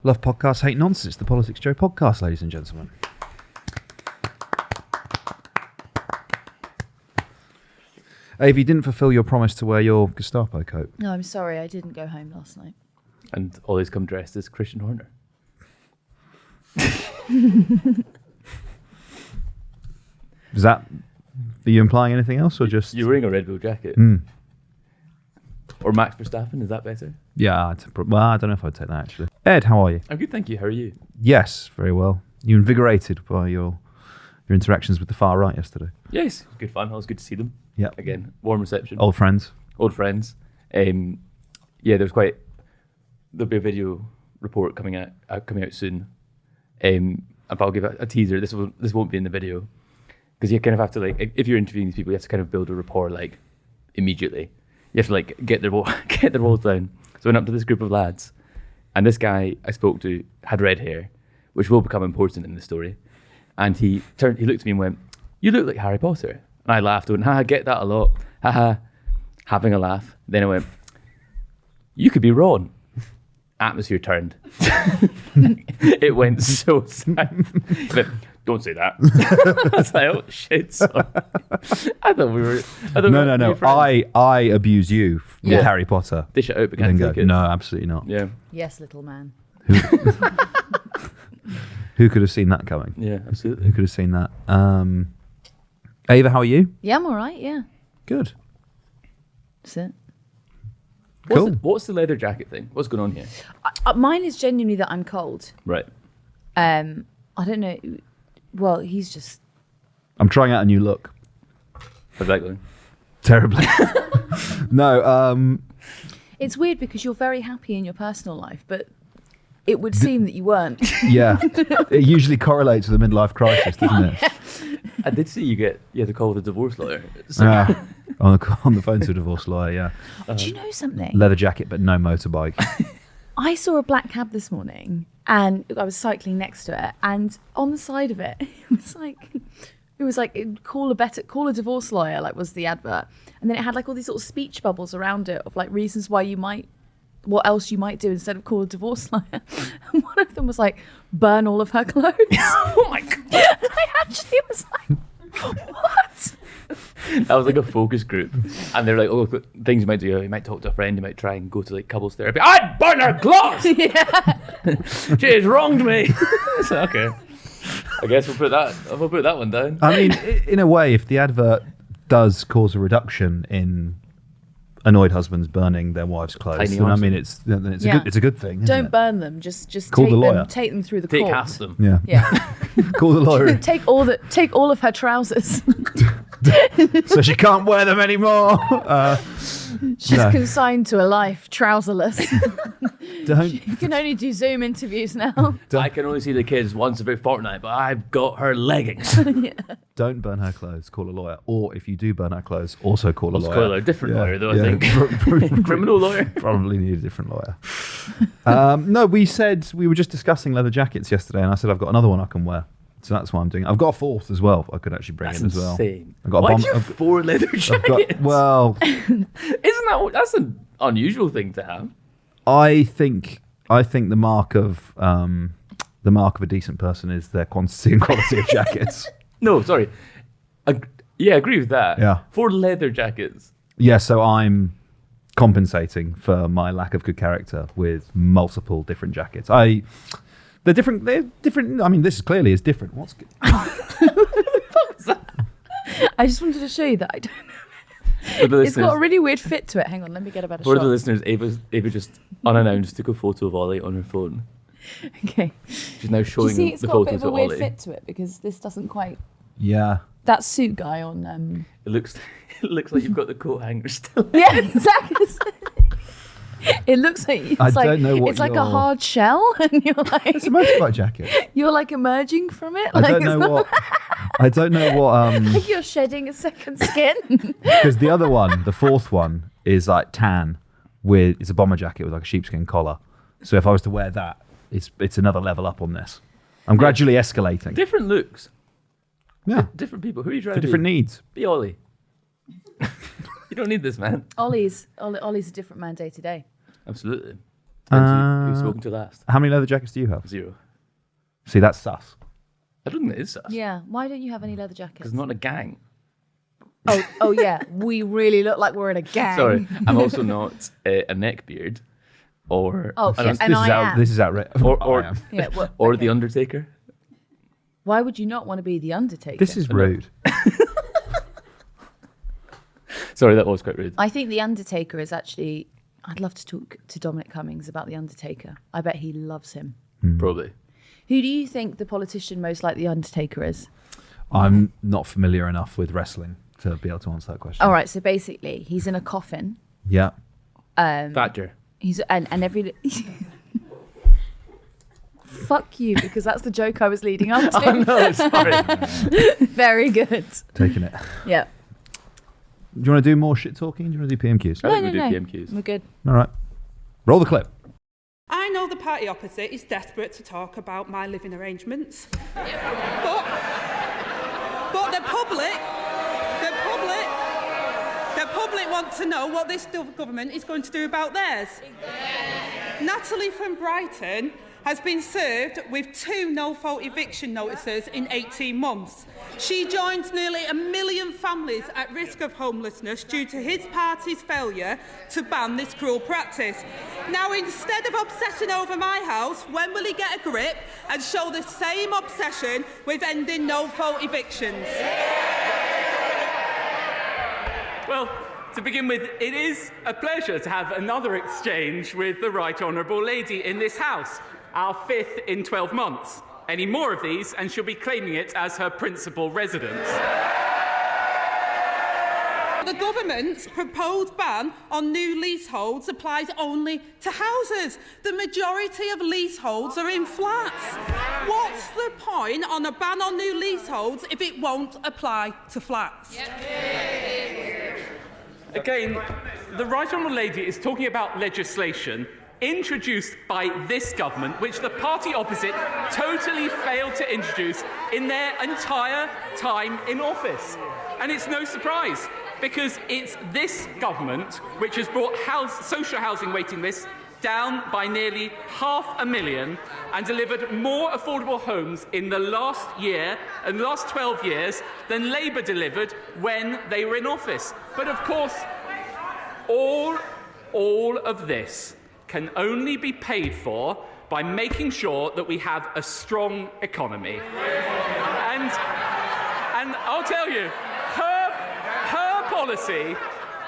Love podcasts, hate nonsense. It's the PoliticsJOE podcast, ladies and gentlemen. Ava, you didn't fulfil your promise to wear your Gestapo coat. No, I'm sorry. I didn't go home last night. And Ollie's come dressed as Christian Horner. Is that... Are you implying anything else or just... You're wearing a Red Bull jacket. Mm. Or Max Verstappen, is that better? Yeah, well, I don't know if I'd take that, actually. Ed, how are you? I'm good, thank you. How are you? Yes, very well. You invigorated by your interactions with the far right yesterday. Yes, good fun. It was good to see them. Yeah. Again, warm reception. Old friends. Old friends. Yeah, there'll be a video report coming out soon. And I'll give a teaser. This won't be in the video. Because you kind of have to, like, if you're interviewing these people, you have to kind of build a rapport, like, immediately. You have to, like, get their walls down. So I went up to this group of lads, and this guy I spoke to had red hair, which will become important in the story. And he looked at me and went, "You look like Harry Potter." And I laughed. I went, "I get that a lot." Haha, having a laugh. Then I went, "You could be wrong." Atmosphere turned. It went so sad. He went, "Don't say that." I was like, "Oh shit!" Sorry. I thought we were. No. I abuse you with Harry Potter. Dish it out, but can't take it. No, absolutely not. Yeah. Yes, little man. Who could have seen that coming? Yeah, absolutely. Who could have seen that? Ava, how are you? Yeah, I'm all right. Yeah, Good. that's it. Cool. What's the leather jacket thing? What's going on here? Mine is genuinely that I'm cold. Right. I don't know. Well, he's just. I'm trying out a new look. How's that going? Terribly. No, It's weird because you're very happy in your personal life, but it would seem that you weren't. yeah. It usually correlates with a midlife crisis, doesn't it? I did see you had to call the divorce lawyer. So On the phone to a divorce lawyer, yeah. Do you know something? Leather jacket, but no motorbike. I saw a black cab this morning, and I was cycling next to it, and on the side of it, it was like call a divorce lawyer, like was the advert, and then it had like all these little speech bubbles around it of like reasons why what else you might do instead of call a divorce lawyer. And one of them was like burn all of her clothes. Oh my god! I actually was like, what? That was like a focus group, and they're like, "Oh, things you might do. You might talk to a friend. You might try and go to like couples therapy." I'd burn her clothes. Yeah. She has wronged me. So, okay. I guess we'll put that one down. I mean, in a way, if the advert does cause a reduction in annoyed husbands burning their wives' clothes, then I mean, it's a good thing. Isn't Don't it? burn them. Just Call take the lawyer. take them through the Take court. half of them. Yeah. Yeah. Call the lawyer. take all of her trousers. So she can't wear them anymore. She's No. consigned to a life trouserless. Don't. You can only do Zoom interviews now. I can only see the kids once every fortnight, but I've got her leggings. Don't burn her clothes, call a lawyer. Or if you do burn her clothes, also call a Let's lawyer. call a different lawyer, though, I think. Criminal lawyer. Probably need a different lawyer. No, we were just discussing leather jackets yesterday, and I said I've got another one I can wear. So that's what I'm doing. I've got a fourth as well. I could actually bring That's in as well. insane. I've got Why a do you have 4 leather jackets? That's an unusual thing to have. I think the mark of a decent person is their quantity and quality of jackets. No, sorry. Yeah, I agree with that. Yeah. 4 leather jackets. Yeah, so I'm compensating for my lack of good character with multiple different jackets. They're different. I mean, this clearly is different. What's good? What was that? I just wanted to show you that I don't know. It's got a really weird fit to it. Hang on, let me get a better For shot. the listeners, Ava just unannounced took a photo of Ollie on her phone. Okay. She's now Do you showing see it's the got a bit photos of a of weird Ollie. fit to it because this doesn't quite. Yeah. That suit guy on. It looks like you've got the coat hanger still. Yeah, exactly. It looks like it's don't know what it's like a you're- hard shell, and you're like It's a motorbike jacket. you're like emerging from it. I Like don't know what. like you're shedding a second skin. Because the other one, the fourth one, is like tan it's a bomber jacket with like a sheepskin collar. So if I was to wear that, it's another level up on this. I'm gradually escalating. Different looks. Yeah. Different people. Who are you trying For to different be? needs. Be Ollie. You don't need this, man. Ollie's a different man day to day. Absolutely. Who's spoken to last? How many leather jackets do you have? 0. See, that's sus. I don't think it is sus. Yeah. Why don't you have any leather jackets? Because I'm not in a gang. Oh yeah. We really look like we're in a gang. Sorry, I'm also not a neckbeard or This is outrageous. or Yeah. Well, or okay. the Undertaker. Why would you not want to be the Undertaker? This is rude. Sorry, that was quite rude. I think the Undertaker is actually. I'd love to talk to Dominic Cummings about the Undertaker. I bet he loves him. Probably. Who do you think the politician most like the Undertaker is? I'm not familiar enough with wrestling to be able to answer that question. All right. So basically, he's in a coffin. Yeah. Thatcher. He's and every. Fuck you, because that's the joke I was leading up to. Oh no, sorry. Very good. Taking it. Yeah. Do you want to do more shit talking? Do you want to do PMQs? I think we do PMQs. We're good. All right. Roll the clip. I know the party opposite is desperate to talk about my living arrangements. But the public want to know what this government is going to do about theirs. Natalie from Brighton has been served with 2 no-fault eviction notices in 18 months. She joins nearly 1 million families at risk of homelessness due to his party's failure to ban this cruel practice. Now, instead of obsessing over my house, when will he get a grip and show the same obsession with ending no-fault evictions? Well, to begin with, it is a pleasure to have another exchange with the Right Honourable Lady in this House, our 5th in 12 months. Any more of these, and she'll be claiming it as her principal residence. The government's proposed ban on new leaseholds applies only to houses. The majority of leaseholds are in flats. What's the point on a ban on new leaseholds if it won't apply to flats? Again, the Right Honourable Lady is talking about legislation introduced by this government, which the party opposite totally failed to introduce in their entire time in office. And it's no surprise, because it's this government which has brought social housing waiting lists down by nearly 500,000 and delivered more affordable homes in the last year and last 12 years than Labour delivered when they were in office. But of course, all of this can only be paid for by making sure that we have a strong economy. And I'll tell you,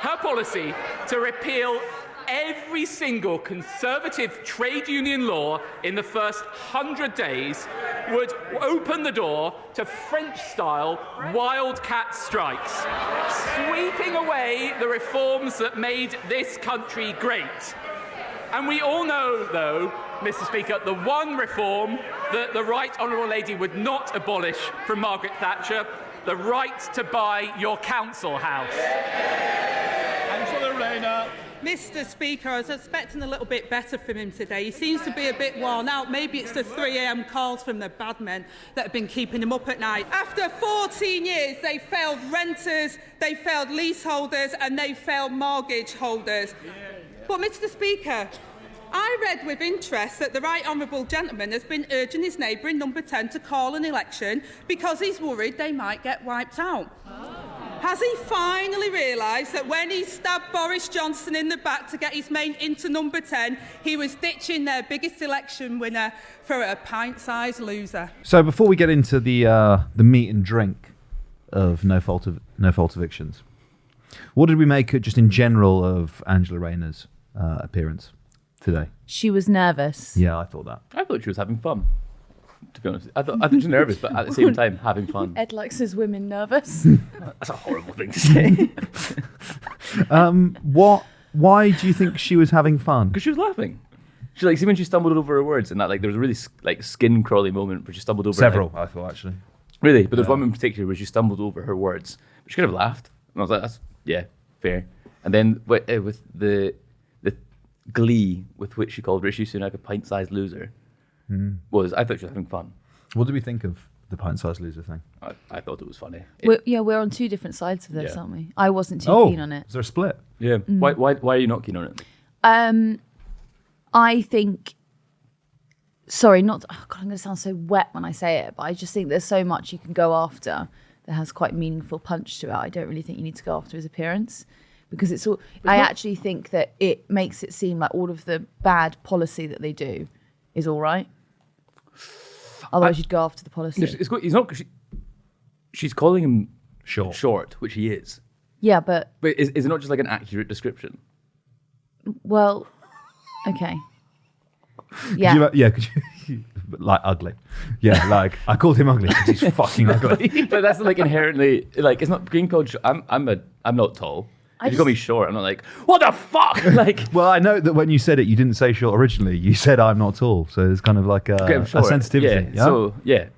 her policy to repeal every single Conservative trade union law in the first 100 days would open the door to French-style wildcat strikes, sweeping away the reforms that made this country great. And we all know, though, Mr. Speaker, the one reform that the Right Honourable Lady would not abolish from Margaret Thatcher, the right to buy your council house. Councillor Rayner. Mr. Speaker, I was expecting a little bit better from him today. He seems to be a bit worn out. Maybe it's the 3 a.m. calls from the bad men that have been keeping him up at night. After 14 years, they failed renters, they failed leaseholders, and they failed mortgage holders. But, Mr. Speaker, I read with interest that the Right Honourable Gentleman has been urging his neighbour in number 10 to call an election because he's worried they might get wiped out. Has he finally realised that when he stabbed Boris Johnson in the back to get his mate into number 10, he was ditching their biggest election winner for a pint-sized loser? So before we get into the meat and drink of no fault evictions, what did we make just in general of Angela Rayner's appearance today? She was nervous. Yeah, I thought that. I thought she was having fun. To be honest, I thought she was nervous, but at the same time having fun. Ed likes his women nervous. That's a horrible thing to say. Why do you think she was having fun? Because she was laughing. She see when she stumbled over her words and that there was a really skin crawly moment where she stumbled over Several, I thought actually. Really, but there's one in particular where she stumbled over her words. But she could have laughed, and I was like, "That's fair." And then with the glee with which she called Rishi Sunak a pint-sized loser, I thought she was having fun. What do we think of the pint-sized loser thing? I thought it was funny. We're on 2 different sides of this, aren't we? I wasn't too keen on it. Is there a split? Yeah. Why are you not keen on it? I think, sorry, not, oh God, I'm going to sound so wet when I say it, but I just think there's so much you can go after that has quite meaningful punch to it. I don't really think you need to go after his appearance, because it's all, I actually think that it makes it seem like all of the bad policy that they do is all right. Otherwise, you'd go after the policy. He's not. She's calling him short, which he is. Yeah, but is it not just like an accurate description? Well, okay. Yeah. Could you, like ugly. Yeah, like I called him ugly because he's fucking ugly. But that's like inherently like it's not being called. I'm not tall. If you call me short, I'm not like, what the fuck? Like, well, I know that when you said it, you didn't say short originally. You said I'm not tall, so there's kind of like a sensitivity. Yeah. So yeah,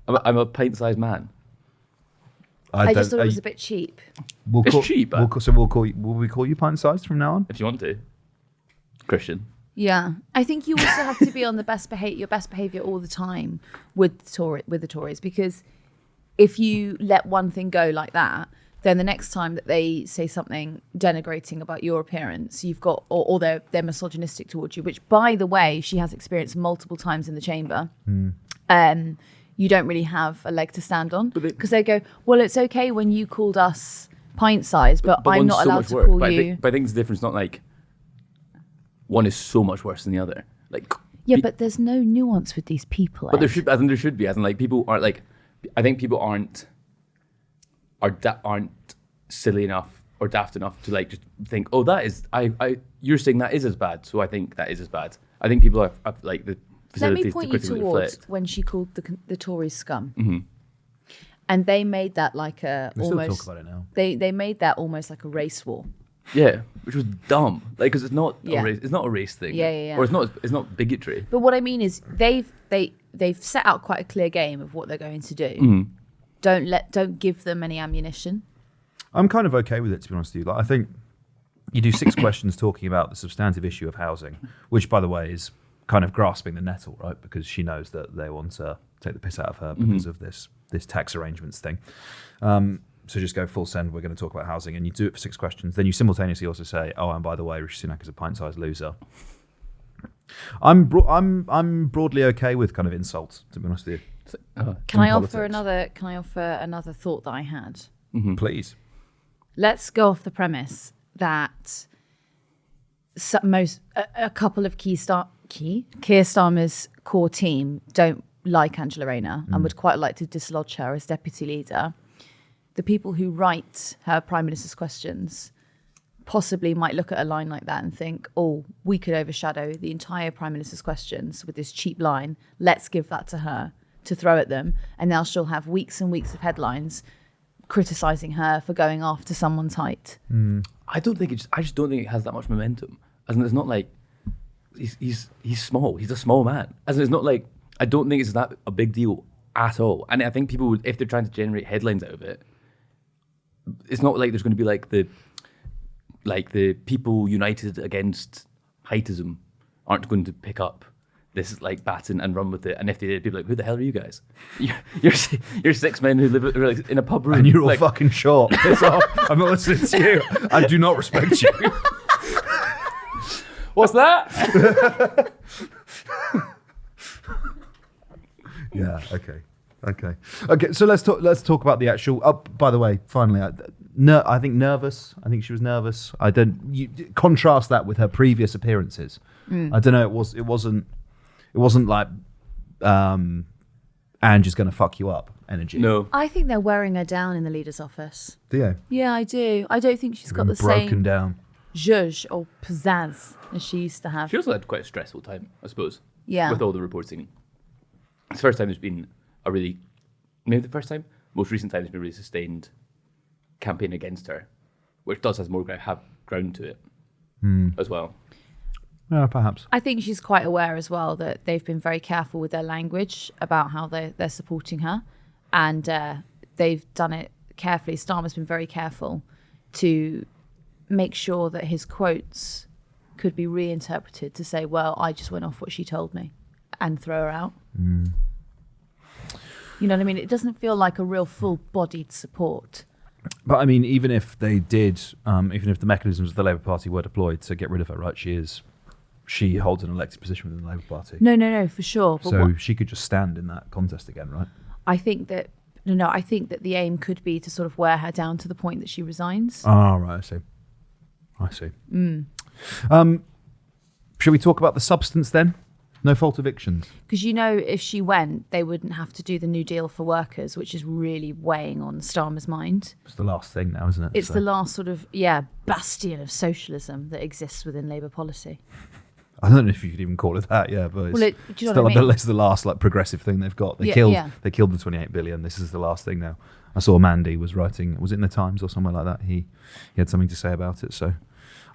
I'm a pint-sized man. I just thought it was a bit cheap. It's cheap. Will we call you pint-sized from now on? If you want to, Christian. Yeah, I think you also have to be on the your best behaviour all the time with the Tories, because if you let one thing go like that, then the next time that they say something denigrating about your appearance, you've got, or they're misogynistic towards you, which, by the way, she has experienced multiple times in the chamber. You don't really have a leg to stand on, because they go, well, it's okay when you called us pint-sized, but I'm not allowed to call you. But I think the difference is not like one is so much worse than the other. Like but there's no nuance with these people. But there should be, as in like people aren't like. I think people aren't silly enough or daft enough to like just think, oh, that is you're saying that is as bad, so I think that is as bad. I think people have like the facilities. Let me point you towards when she called the Tories scum, and they made that like a we almost. Still talk about it now. They made that almost like a race war. Yeah, which was dumb. Like, because it's not it's not a race thing. Yeah. Or it's not bigotry. But what I mean is they've set out quite a clear game of what they're going to do. Don't give them any ammunition. I'm kind of okay with it, to be honest with you. Like, I think you do 6 questions talking about the substantive issue of housing, which, by the way, is kind of grasping the nettle, right? Because she knows that they want to take the piss out of her because of this tax arrangements thing. So just go full send. We're going to talk about housing, and you do it for 6 questions. Then you simultaneously also say, "Oh, and by the way, Rishi Sunak is a pint-sized loser." I'm broadly okay with kind of insults, to be honest with you. Can I offer another thought that I had? Please. Let's go off the premise that a couple of Keir Starmer's core team don't like Angela Rayner and would quite like to dislodge her as deputy leader. The people who write her Prime Minister's questions possibly might look at a line like that and think, oh, we could overshadow the entire Prime Minister's questions with this cheap line. Let's give that to her to throw at them. And now she'll have weeks and weeks of headlines criticising her for going after someone's height. I just don't think it has that much momentum. As in, it's not like he's small. He's a small man. As in, it's not like, I don't think it's that a big deal at all. And I think people would, if they're trying to generate headlines out of it, it's not like there's going to be like the people united against heightism aren't going to pick up this like baton and run with it. And if they did, people are like, who the hell are you guys? You're 6 men who live like, in a pub room. And you're all fucking short. Piss off. I'm not listening to you. I do not respect you. What's that? Yeah. Okay. So let's talk about the actual. Oh, by the way, finally, I think nervous. I think she was nervous. Contrast that with her previous appearances. I don't know. It wasn't like Angie's going to fuck you up energy. No. I think they're wearing her down in the leader's office. Do you? Yeah, I do. I don't think she's got the broken same down zhuzh or pizzazz as she used to have. She also had quite a stressful time, I suppose. Yeah. With all the reporting. It's the first time there's been maybe the first time, most recent time there's been a really sustained campaign against her, which does have more ground to it as well. Yeah, perhaps. I think she's quite aware as well that they've been very careful with their language about how they're supporting her, and they've done it carefully. Starmer's been very careful to make sure that his quotes could be reinterpreted to say, well, I just went off what she told me, and throw her out. You know what I mean? It doesn't feel like a real full-bodied support. But I mean, even if they did, even if the mechanisms of the Labour Party were deployed to get rid of her, right? She's she holds an elected position within the Labour Party. No, for sure. But So she could just stand in that contest again, right? I think that the aim could be to sort of wear her down to the point that she resigns. Oh, right, I see. Should we talk about the substance then? No fault evictions. Because if she went, they wouldn't have to do the New Deal for workers, which is really weighing on Starmer's mind. It's the last thing now, isn't it? It's the last sort of, bastion of socialism that exists within Labour policy. I don't know if you could even call it that, but it's Do you know still what I mean? it's the last progressive thing they've got. They killed the 28 billion. This is the last thing now. I saw Mandy was writing. Was it in the Times or somewhere like that? He had something to say about it. So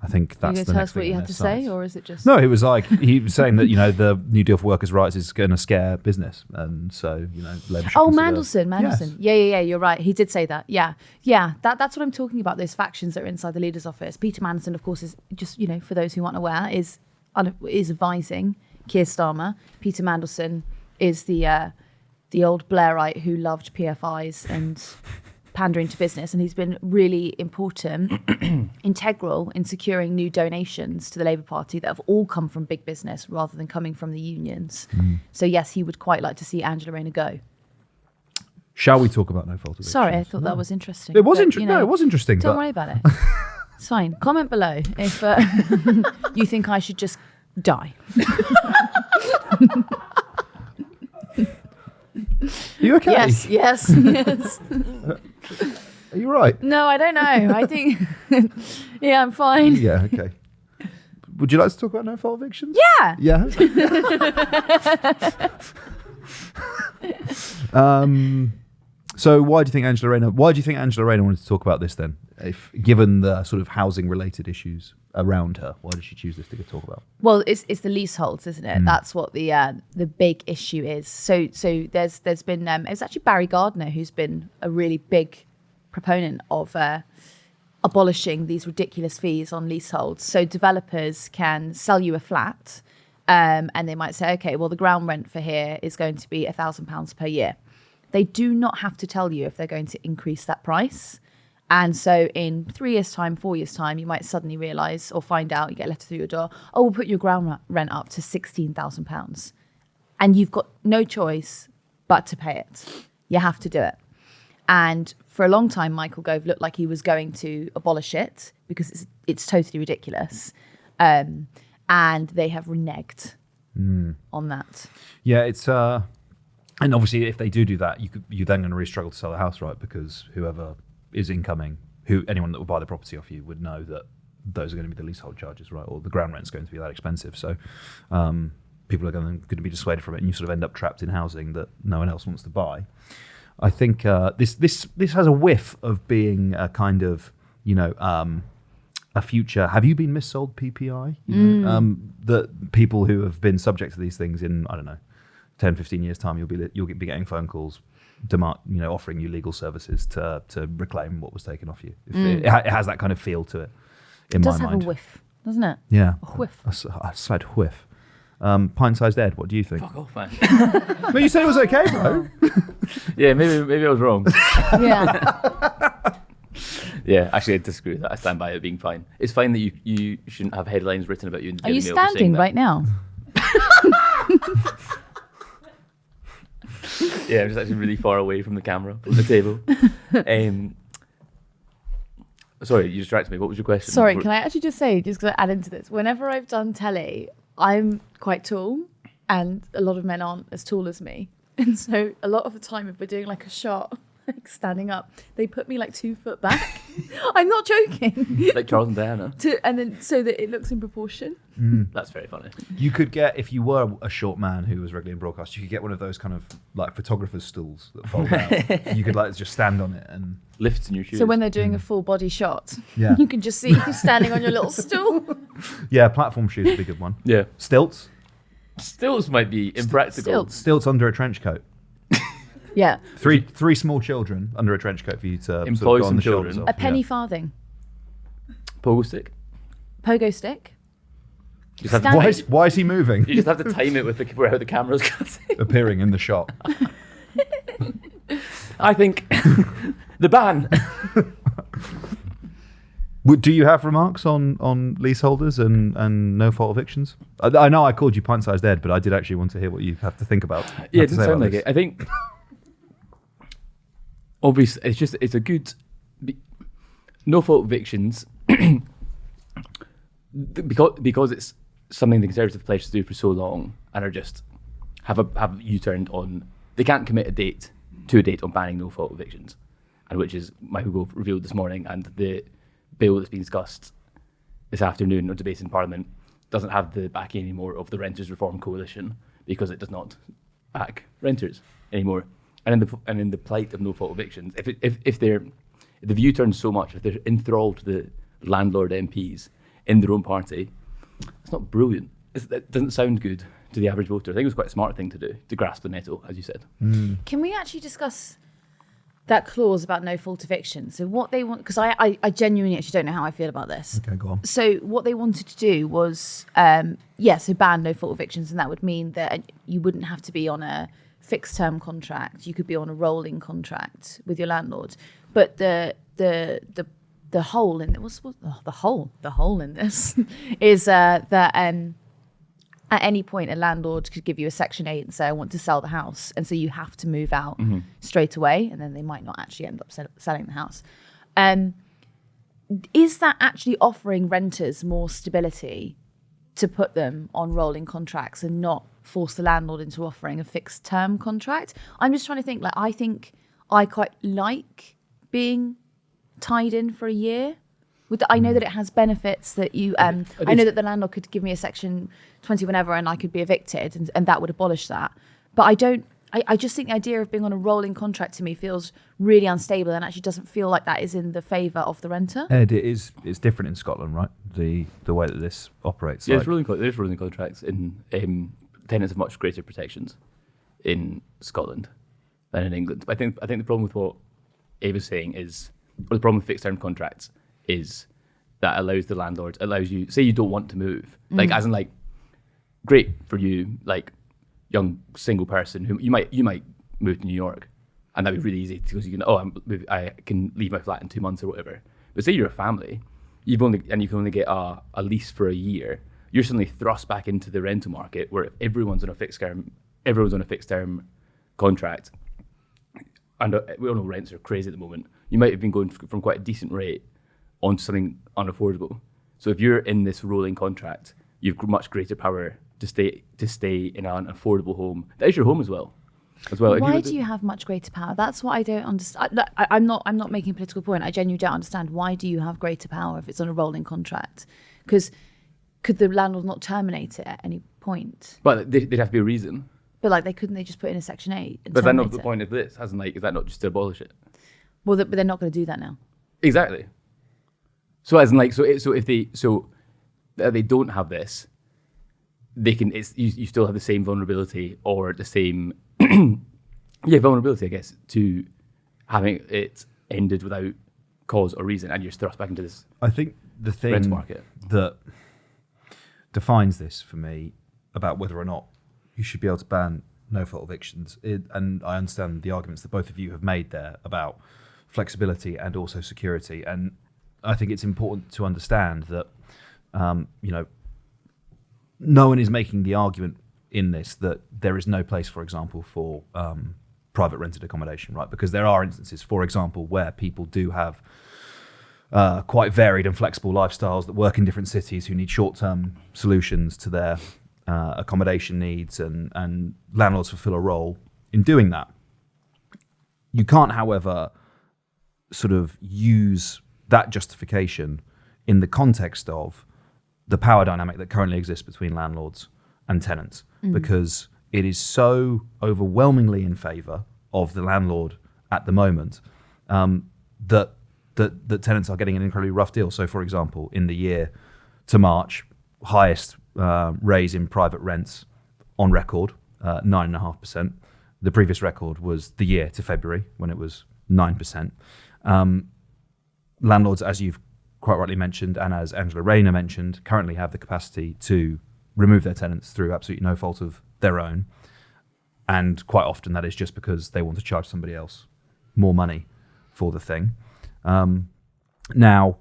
I think that's the next thing. Are you going to tell us what you had to say, or is it just? No, it was like he was saying that the New Deal for workers' rights is going to scare business, and so Labour should consider. Mandelson. Yes. Yeah, you're right. He did say that. Yeah. That's what I'm talking about. Those factions that are inside the leader's office. Peter Mandelson, of course, is just for those who aren't aware, is advising Keir Starmer. Peter Mandelson is the old Blairite who loved PFIs and pandering to business, and he's been really important, integral in securing new donations to the Labour Party that have all come from big business rather than coming from the unions. So yes, he would quite like to see Angela Rayner go. Shall we talk about no fault evictions? Sorry, I thought that was interesting. It was interesting. No, it was interesting. Don't worry about it. It's fine. Comment below if you think I should just die. Are you okay? Yes. Are you right? No, I don't know. I think, I'm fine. Yeah, okay. Would you like to talk about no fault evictions? Yeah. Yeah. So why do you think Angela Rayner wanted to talk about this then? If given the sort of housing related issues around her, why did she choose this to talk about? Well, it's the leaseholds, isn't it? That's what the big issue is. So there's been it's actually Barry Gardiner who's been a really big proponent of abolishing these ridiculous fees on leaseholds. So developers can sell you a flat, and they might say, okay, well the ground rent for here is going to be £1,000 per year. They do not have to tell you if they're going to increase that price. And so in 3 years' time, 4 years' time, you might suddenly realise or find out, you get a letter through your door, we'll put your ground rent up to £16,000. And you've got no choice but to pay it. You have to do it. And for a long time, Michael Gove looked like he was going to abolish it because it's totally ridiculous. And they have reneged on that. Yeah, it's... And obviously, if they do that, you're then going to really struggle to sell the house, right? Because whoever is incoming, anyone that will buy the property off you would know that those are going to be the leasehold charges, right? Or the ground rent's going to be that expensive. So people are going to be dissuaded from it, and you sort of end up trapped in housing that no one else wants to buy. I think this has a whiff of being a kind of a future. Have you been missold PPI? That people who have been subject to these things in 10, 15 years time, you'll be getting phone calls, offering you legal services to reclaim what was taken off you. It has that kind of feel to it. In my mind, it does have a whiff, doesn't it? Yeah, a whiff. A slight whiff. Pint-sized Ed, what do you think? Fuck off, man. No, you said it was okay, bro. Yeah, maybe I was wrong. Yeah. Yeah, actually, I disagree with that. I stand by it being fine. It's fine that you shouldn't have headlines written about you in the Daily Are you Mail for saying standing that. right now? Yeah, I'm just actually really far away from the camera, from the table. Sorry, you distracted me. What was your question? Sorry, can I actually just say, just to add into this, whenever I've done telly, I'm quite tall and a lot of men aren't as tall as me. And so a lot of the time, if we're doing like a shot, like standing up, they put me like 2 foot back. I'm not joking. Like Charles and Diana. And then so that it looks in proportion. That's very funny. You could get, if you were a short man who was regularly in broadcast, you could get one of those kind of like photographer's stools that fold out. You could like just stand on it and Lifts in your shoes. So when they're doing a full body shot, Yeah. you can just see you standing on your little stool. yeah, platform shoes would be a good one. Yeah. Stilts. Stilts might be impractical. Stilts under a trench coat. Yeah. Three small children under a trench coat for you to Employ sort of go on some the children. shoulders of. A penny Yeah. farthing. Pogo stick. Pogo stick. You just have to, Stand- Why is he moving? you just have to time it with where the camera's going. Appearing in the shot. I think the ban. Do you have remarks on leaseholders and no fault evictions? I know I called you pint-sized Ed, but I did actually want to hear what you have to think about. Yeah, it doesn't sound like it. I think, obviously, it's a good no-fault evictions because it's something the Conservative pledged to do for so long and are just have U-turned on. They can't commit a date on banning no-fault evictions, and which is Michael Gove revealed this morning, and the bill that's being discussed this afternoon or debated in Parliament doesn't have the backing anymore of the Renters Reform Coalition because it does not back renters anymore. And in the plight of no-fault evictions, if the view turns so much, if they're enthralled to the landlord MPs in their own party, it's not brilliant. It doesn't sound good to the average voter. I think it was quite a smart thing to do, to grasp the nettle, as you said. Can we actually discuss that clause about no-fault eviction? So what they want, because I genuinely actually don't know how I feel about this. Okay, go on. So what they wanted to do was, so ban no-fault evictions, and that would mean that you wouldn't have to be on a fixed-term contract. You could be on a rolling contract with your landlord. But the hole in the hole in this is that at any point a landlord could give you a Section 8 and say, I want to sell the house, and so you have to move out straight away, and then they might not actually end up selling the house. Is that actually offering renters more stability to put them on rolling contracts and not force the landlord into offering a fixed term contract? I'm just trying to think, I think I quite like being tied in for a year. I know that it has benefits that you, I know that the landlord could give me a Section 20 whenever and I could be evicted and that would abolish that. But I just think the idea of being on a rolling contract to me feels really unstable and actually doesn't feel like that is in the favour of the renter. Ed, it's different in Scotland, right? The way that this operates. Yeah, there's rolling contracts in tenants have much greater protections in Scotland than in England. I think the problem with what Ava's saying is, or the problem with fixed term contracts is that allows you, say you don't want to move, as in great for you, young single person who you might move to New York, and that'd be really easy because you can I can leave my flat in 2 months or whatever. But say you're a family, you can only get a lease for a year. You're suddenly thrust back into the rental market where everyone's on a fixed term contract, and we all know rents are crazy at the moment. You might have been going from quite a decent rate onto something unaffordable. So if you're in this rolling contract, you've much greater power to stay in an affordable home. That is your home as well. Why do you have much greater power? That's what I don't understand. I'm not making a political point. I genuinely don't understand. Why do you have greater power if it's on a rolling contract? Because could the landlord not terminate it at any point? But there'd have to be a reason. But they couldn't they just put in a Section 8? And but that's not the point of this. Is that not just to abolish it? Well, but they're not going to do that now. Exactly. So if they don't have this, they can. You still have the same vulnerability or the same vulnerability, I guess, to having it ended without cause or reason, and you're thrust back into this. I think the thing market that defines this for me about whether or not you should be able to ban no-fault evictions, and I understand the arguments that both of you have made there about flexibility and also security, and I think it's important to understand that no one is making the argument in this that there is no place, for example, for private rented accommodation, right? Because there are instances, for example, where people do have quite varied and flexible lifestyles that work in different cities who need short-term solutions to their accommodation needs, and landlords fulfill a role in doing that. You can't, however, sort of use that justification in the context of the power dynamic that currently exists between landlords and tenants, because it is so overwhelmingly in favour of the landlord at the moment that tenants are getting an incredibly rough deal. So, for example, in the year to March, highest raise in private rents on record, 9.5%. The previous record was the year to February when it was 9%. Landlords, as you've quite rightly mentioned, and as Angela Rayner mentioned, currently have the capacity to remove their tenants through absolutely no fault of their own. And quite often that is just because they want to charge somebody else more money for the thing. Now,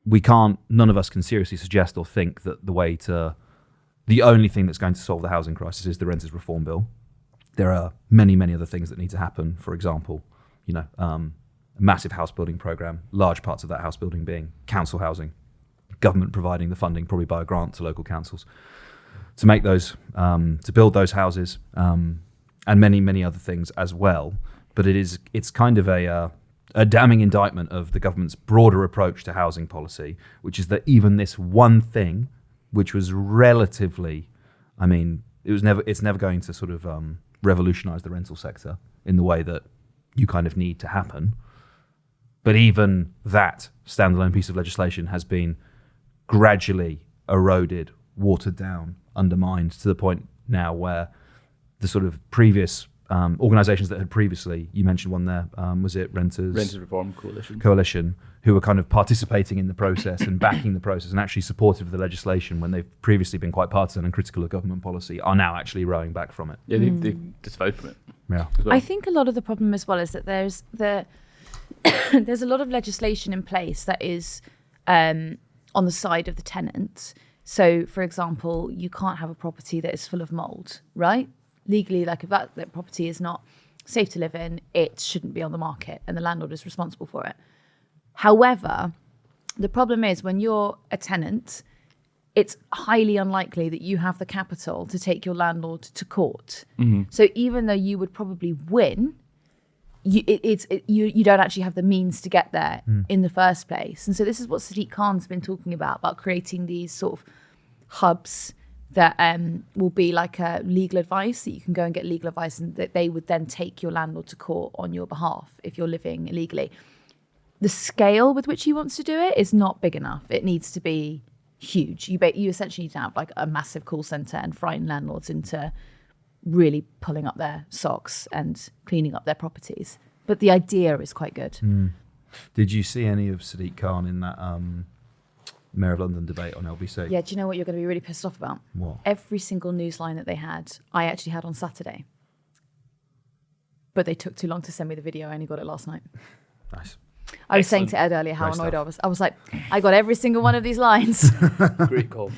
none of us can seriously suggest or think that the way to the only thing that's going to solve the housing crisis is the Renters Reform Bill. There are many, many other things that need to happen. For example, a massive house building program, large parts of that house building being council housing, government providing the funding, probably by a grant to local councils, to make those, to build those houses, and many, many other things as well. But it's kind of a damning indictment of the government's broader approach to housing policy, which is that even this one thing, which was relatively, it's never going to sort of revolutionise the rental sector in the way that you kind of need to happen. But even that standalone piece of legislation has been gradually eroded, watered down, undermined to the point now where the sort of previous organisations that had previously, you mentioned one there, was it Renters Reform Coalition, who were kind of participating in the process and backing the process and actually supportive of the legislation when they've previously been quite partisan and critical of government policy, are now actually rowing back from it. Yeah, they disavowed from it. Yeah. I think a lot of the problem as well is that there's a lot of legislation in place that is on the side of the tenant. So, for example, you can't have a property that is full of mold, right? Legally, like if that property is not safe to live in, it shouldn't be on the market and the landlord is responsible for it. However, the problem is when you're a tenant, it's highly unlikely that you have the capital to take your landlord to court. Mm-hmm. So even though you would probably win, you don't actually have the means to get there in the first place. And so this is what Sadiq Khan's been talking about creating these sort of hubs that will be like a legal advice, that you can go and get legal advice and that they would then take your landlord to court on your behalf if you're living illegally. The scale with which he wants to do it is not big enough. It needs to be huge. You essentially need to have like a massive call centre and frighten landlords into really pulling up their socks and cleaning up their properties. But the idea is quite good. Did you see any of Sadiq Khan in that Mayor of London debate on LBC? Yeah, do you know what you're going to be really pissed off about? What? Every single news line that they had, I actually had on Saturday. But they took too long to send me the video. I only got it last night. Nice. I was saying to Ed earlier how annoyed I was. I was like, I got every single one of these lines. Great comms.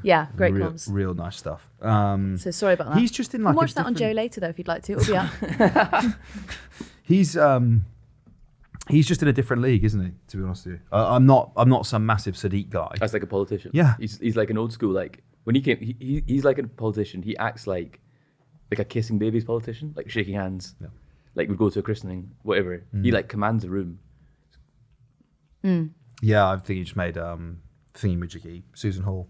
Yeah, great comms. Real nice stuff. So sorry about that. He's just in like you can watch that on Joe later though if you'd like to. It'll be up. He's just in a different league, isn't he? To be honest with you, I'm not some massive Sadiq guy. That's like a politician. Yeah, he's like an old school. Like when he came, he's like a politician. He acts like a kissing babies politician, like shaking hands. Yeah. Like we'd go to a christening, whatever. He like commands a room. Yeah, I think he just made thingy-majiggy Susan Hall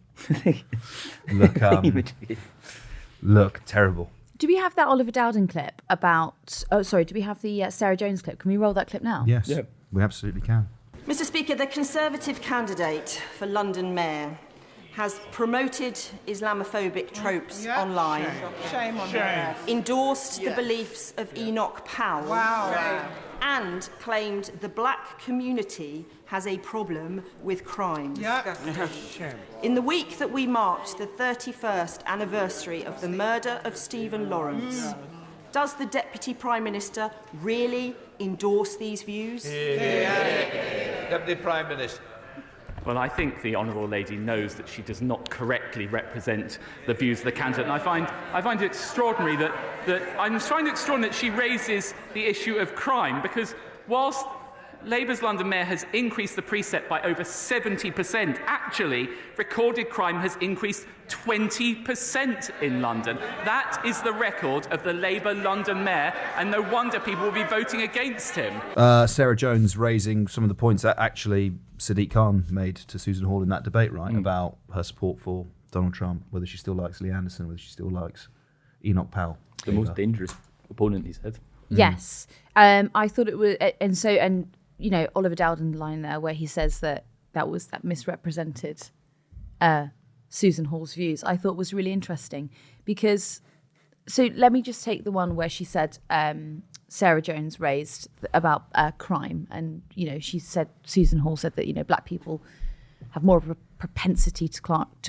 look terrible. Do we have that Oliver Dowden clip about... Oh, sorry, do we have the Sarah Jones clip? Can we roll that clip now? Yes, yeah. We absolutely can. Mr Speaker, the Conservative candidate for London Mayor has promoted Islamophobic tropes online, Shame on her. endorsed the beliefs of Enoch Powell, and claimed the black community has a problem with crimes. In the week that we marked the 31st anniversary of the murder of Stephen Lawrence, does the Deputy Prime Minister really endorse these views? Deputy Prime Minister. Well, I think the Honourable Lady knows that she does not correctly represent the views of the candidate, and I find it extraordinary that she raises the issue of crime, because whilst Labour's London Mayor has increased the precept by over 70%, actually recorded crime has increased 20% in London. That is the record of the Labour London Mayor, and no wonder people will be voting against him. Sarah Jones raising some of the points that actually Sadiq Khan made to Susan Hall in that debate, right? About her support for Donald Trump, whether she still likes Lee Anderson, whether she still likes Enoch Powell. The most dangerous opponent, he said. Yes. I thought it was... And you know, Oliver Dowden line there where he says that misrepresented Susan Hall's views, I thought was really interesting because... So let me just take the one where she said... Sarah Jones raised about crime, and she said Susan Hall said that black people have more of a propensity to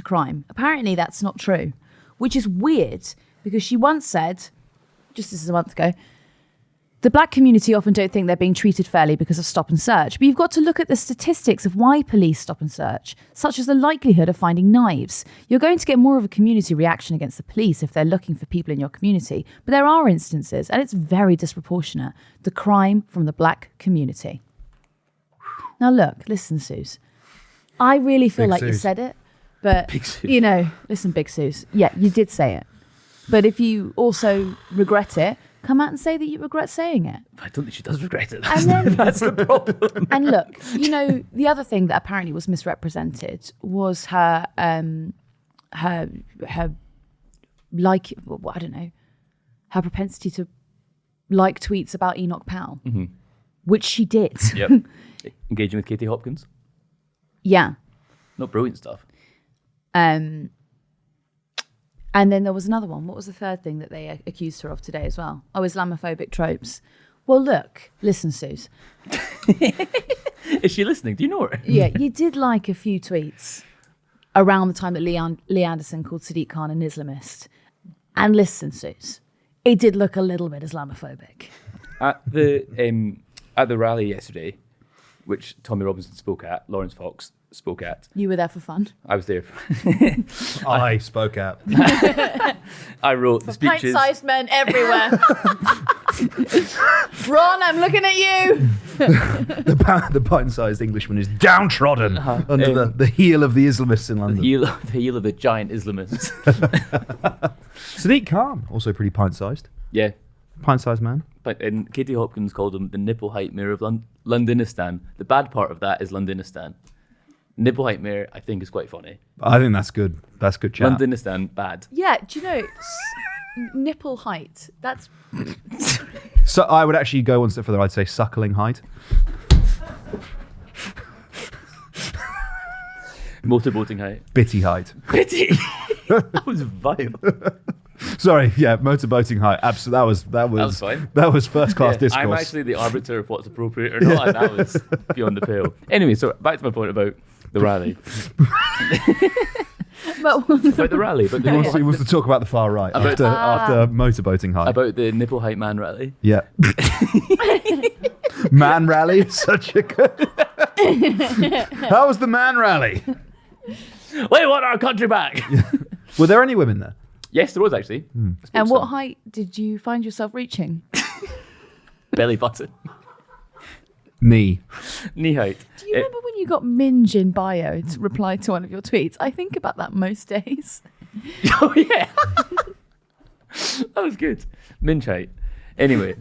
crime. Apparently, that's not true, which is weird because she once said, just this is a month ago, The black community often don't think they're being treated fairly because of stop and search, but you've got to look at the statistics of why police stop and search, such as the likelihood of finding knives. You're going to get more of a community reaction against the police if they're looking for people in your community, but there are instances, and it's very disproportionate, the crime from the black community. Now look, listen, Suze, I really feel Big like you Suze. said it, but, listen, Big Suze, yeah, you did say it. But if you also regret it, come out and say that you regret saying it. I don't think she does regret it. That's the problem. And look, the other thing that apparently was misrepresented was her her propensity to like tweets about Enoch Powell, which she did. Yep. Engaging with Katie Hopkins. Yeah. Not brilliant stuff. And then there was another one. What was the third thing that they accused her of today as well? Oh, Islamophobic tropes. Well, look, listen, Suze. Is she listening? Do you know her? Yeah, you did like a few tweets around the time that Lee Anderson called Sadiq Khan an Islamist. And listen, Suze, it did look a little bit Islamophobic. At the rally yesterday, which Tommy Robinson spoke at, Lawrence Fox spoke at. You were there for fun. I was there. I spoke out. I wrote the speeches. Pint-sized men everywhere. Ron, I'm looking at you. The pint-sized Englishman is downtrodden under the heel of the Islamists in London. The heel of the giant Islamists. Sadiq Khan, also pretty pint-sized. Yeah. Pint-sized man. And Katie Hopkins called him the nipple height mayor of Londonistan. The bad part of that is Londonistan. Nipple height mayor, I think, is quite funny. I think that's good. That's good chat. Londonistan, bad. Yeah, do you know, nipple height, that's... So I would actually go one step further. I'd say suckling height. Motorboating height. Bitty height. Bitty. That was vile. Sorry, yeah, motorboating height. Absolutely, that was fine. That was first class discourse. I'm actually the arbiter of what's appropriate or not, and that was beyond the pale. Anyway, so back to my point about the rally. About the rally. But He wants to talk about the far right after motorboating height. About the nipple height man rally. Yeah. Man rally is such a good... How was the man rally? We want our country back. Were there any women there? Yes, there was actually. And what height did you find yourself reaching? Belly button. Knee height. Do you remember when you got Minge in bio to reply to one of your tweets? I think about that most days. Oh, yeah. That was good. Minge height. Anyway,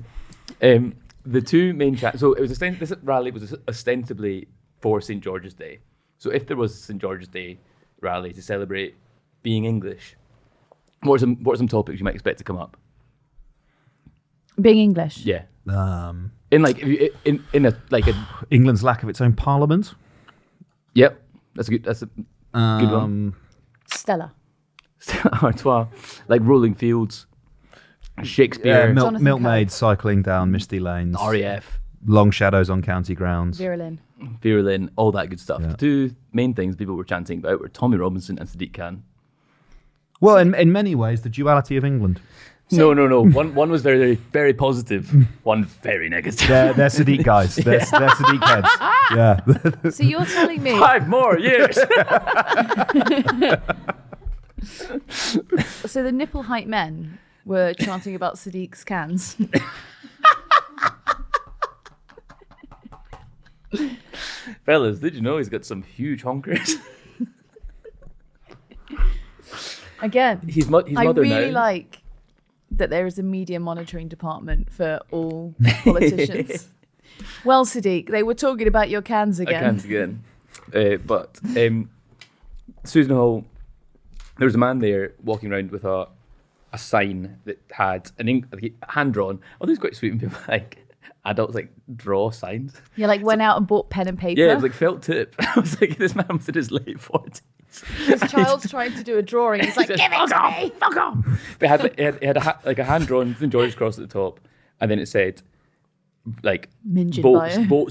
the two main so it was this rally was ostensibly for St. George's Day. So if there was a St. George's Day rally to celebrate being English, what are some topics you might expect to come up? Being English? Yeah. In England's lack of its own parliament. Yep, that's a good one. Stella Artois, like rolling fields, Shakespeare, milkmaids cycling down misty lanes, RAF, long shadows on county grounds, Vera Lynn, all that good stuff. Yeah. The two main things people were chanting about were Tommy Robinson and Sadiq Khan. Well, in many ways, the duality of England. No. One was very, very positive. One very negative. They're Sadiq guys. They're Sadiq heads. Yeah. So you're telling me 5 more years. So the nipple height men were chanting about Sadiq's cans. Fellas, did you know he's got some huge honkers? Again, He's mother I really now. like that there is a media monitoring department for all politicians. Well, Sadiq, they were talking about your cans again. But Susan Hall, there was a man there walking around with a sign that had hand drawn. I think it's quite sweet when people adults draw signs. You went out and bought pen and paper. Yeah, it was felt tip. I was like, this man was in his late 40s. His child's trying to do a drawing. He's like, give it to me. Fuck off. But it had a hand drawn St. George's Cross at the top, and then it said vote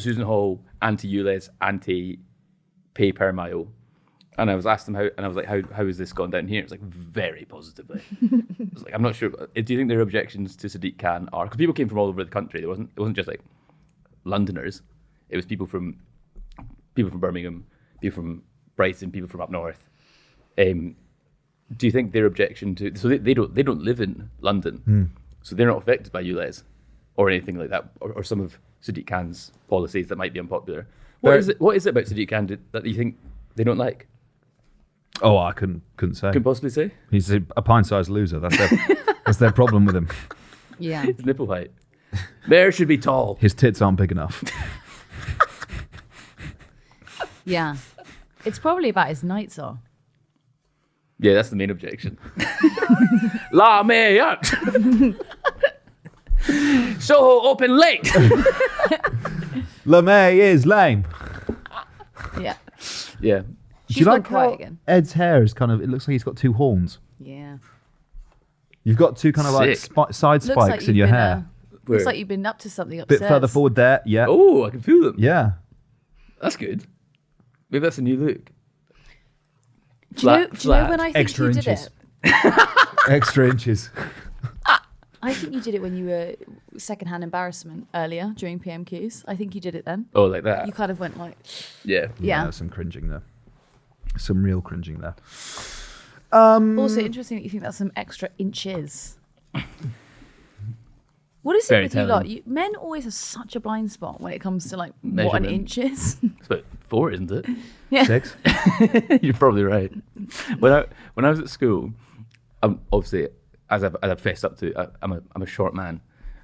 Susan Hall, anti-ULEZ, anti-pay per mile. And I was asked him how has this gone down here? It's like very positively. It's like, I'm not sure. Do you think their objections to Sadiq Khan are, because people came from all over the country. It wasn't just like Londoners. It was people from Birmingham, people from Brighton, people from up north. Do you think their objection to, so they don't live in London, so they're not affected by ULEZ or anything like that, or some of Sadiq Khan's policies that might be unpopular? What is it about Sadiq Khan that you think they don't like? Oh, I couldn't say. Couldn't possibly say. He's a pint-sized loser. That's their problem with him. Yeah. His nipple height. Bear should be tall. His tits aren't big enough. Yeah. It's probably about his nights off. Yeah, that's the main objection. La Mayor. Soho open late. LeMay is lame. Yeah. Yeah. She's gone quiet again. Ed's hair is kind of, it looks like he's got two horns. Yeah. You've got two kind of like side Looks spikes like in you've your been, hair. Looks like you've been up to something upstairs. Bit further forward there, yeah. Oh, I can feel them. Yeah. That's good. Maybe that's a new look. Do you know when I think Extra you did inches. it? Extra inches. I think you did it when you were secondhand embarrassment earlier during PMQs. I think you did it then. Oh, like that? You kind of went like... Yeah. Yeah. There's some cringing there. Some real cringing there. Also interesting that you think that's some extra inches. What is it Very with you telling. lot? Men always have such a blind spot when it comes to like what an Measurement. inch is. It's about 4, isn't it? Yeah. 6. You're probably right. When I was at school, obviously, as I've fessed up to, I'm a short man.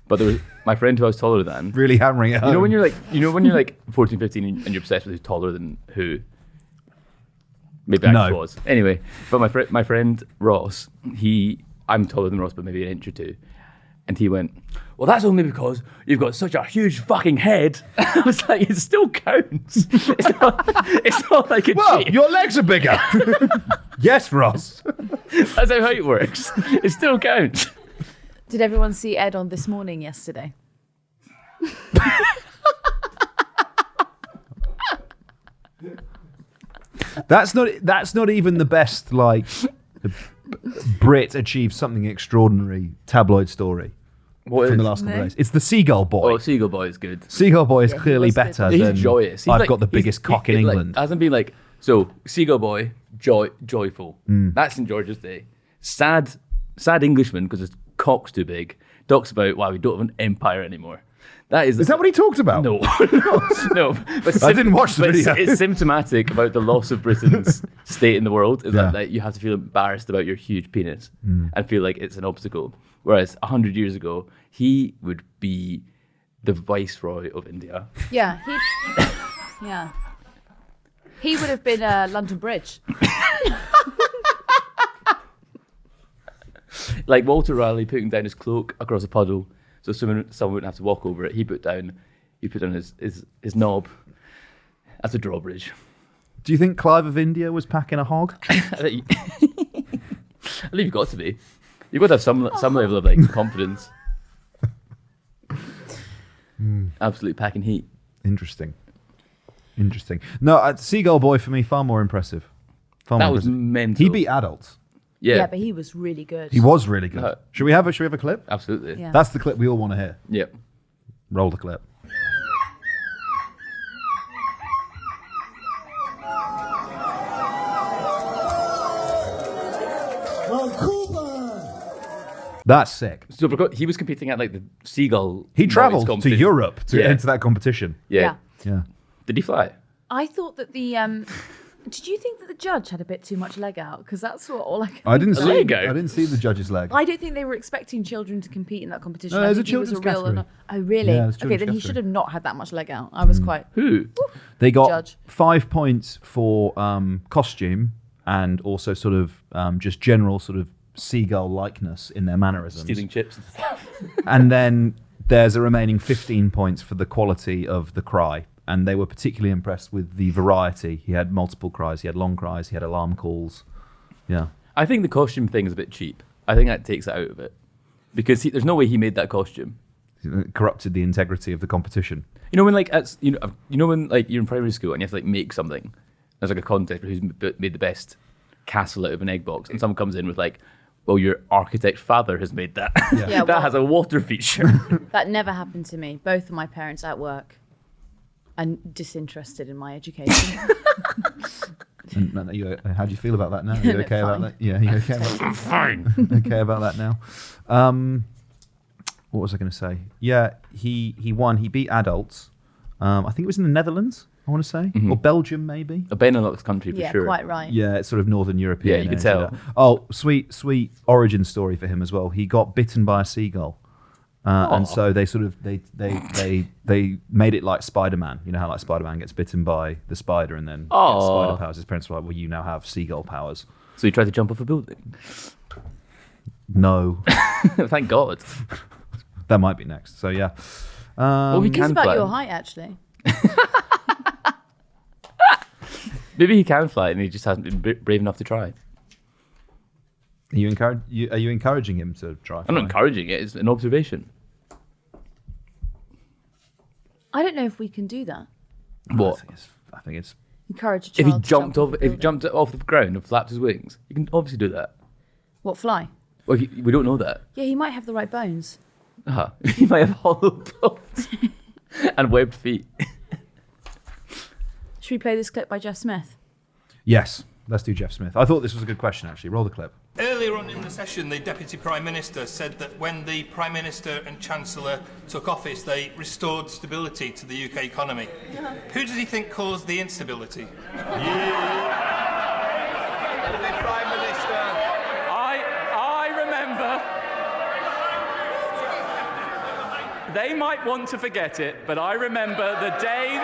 But there was my friend who I was taller than. Really hammering it home. You know when you're like 14, 15 and you're obsessed with who's taller than who? Maybe I No. was. Anyway, but my friend Ross, I'm taller than Ross, but maybe an inch or two. And he went, well, that's only because you've got such a huge fucking head. I was like, it still counts. It's not like a Well, cheat. your legs are bigger. Yes, Ross. That's how height works. It still counts. Did everyone see Ed on This Morning yesterday? That's not even the best, like, Brit achieved something extraordinary tabloid story What from is? the last couple of days. It's the Seagull Boy. Oh, Seagull Boy is good. Seagull Boy is Yeah, he clearly was good. better He's than joyous. I've got the biggest cock in England. Like, hasn't been like, so Seagull Boy, joyful. That's St. George's Day. Sad Englishman because his cock's too big. Talks about why we don't have an empire anymore. Is that what he talked about? No, no. But I didn't watch the but video. It's symptomatic about the loss of Britain's state in the world. Is Yeah. that you have to feel embarrassed about your huge penis and feel like it's an obstacle. Whereas 100 years ago, he would be the viceroy of India. Yeah. Yeah. He would have been London Bridge. Like Walter Raleigh putting down his cloak across a puddle so someone wouldn't have to walk over it. He put down his knob as a drawbridge. Do you think Clive of India was packing a hog? I believe you've got to be. You've got to have some level of like confidence. Absolutely packing heat. Interesting. No, Seagull Boy for me far more impressive. That was mental. He beat adults. Yeah, but he was really good. He was really good. Should we have a clip? Absolutely. Yeah. That's the clip we all want to hear. Yep. Roll the clip. That's sick. So I forgot he was competing at like the Seagull. He noise travelled to competition. Europe to Yeah. enter that competition. Yeah. Yeah. Did he fly? I thought that the did you think that the judge had a bit too much leg out? Because that's what all I could I didn't think see. leg out? I didn't see the judge's leg. I don't think they were expecting children to compete in that competition. No, I there's think a he was children's category. Oh, really? Yeah, there's Okay, children's then he category. should have not had that much leg out. I was quite... Who? They got Judge. 5 points for costume and also sort of just general sort of seagull likeness in their mannerisms. Stealing chips and stuff. And then there's a remaining 15 points for the quality of the cry. And they were particularly impressed with the variety. He had multiple cries. He had long cries. He had alarm calls. Yeah. I think the costume thing is a bit cheap. I think that takes it out of it. Because there's no way he made that costume. It corrupted the integrity of the competition. You know when like when like you're in primary school and you have to like make something, and There's like a contest for who's made the best castle out of an egg box, and someone comes in with like, well, your architect father has made that. Yeah, That has a water feature. That never happened to me. Both of my parents at work and disinterested in my education. And, how do you feel about that now? Are you okay about that? Yeah, you okay about that? Fine. Okay about that now. What was I going to say? Yeah, he won. He beat adults. I think it was in the Netherlands, I want to say. Or Belgium, maybe. A Benelux country for Yeah, sure. quite right. Yeah, it's sort of Northern European. Yeah, you could tell. Oh, sweet origin story for him as well. He got bitten by a seagull. And so they sort of they made it like Spider-Man. You know how like Spider-Man gets bitten by the spider and then gets spider powers. His parents were like, well, you now have seagull powers. So he tried to jump off a building. No. Thank God. That might be next. So yeah. Well, he It's can about fly. your height, actually. Maybe he can fly and he just hasn't been brave enough to try. Are you encouraging him to try? I'm not encouraging it. It's an observation. I don't know if we can do that. What? I think it's Encourage a If child he to jumped jump off, if he jumped off the ground and flapped his wings, you can obviously do that. What, fly? Well, we don't know that. Yeah, he might have the right bones. He might have hollow bones and webbed feet. Should we play this clip by Jeff Smith? yes. Let's do Jeff Smith. I thought this was a good question actually. Roll the clip. Earlier on in the session, the Deputy Prime Minister said that when the Prime Minister and Chancellor took office, they restored stability to the UK economy. Who does he think caused the instability? Deputy Prime Minister. I remember. They might want to forget it, but I remember the day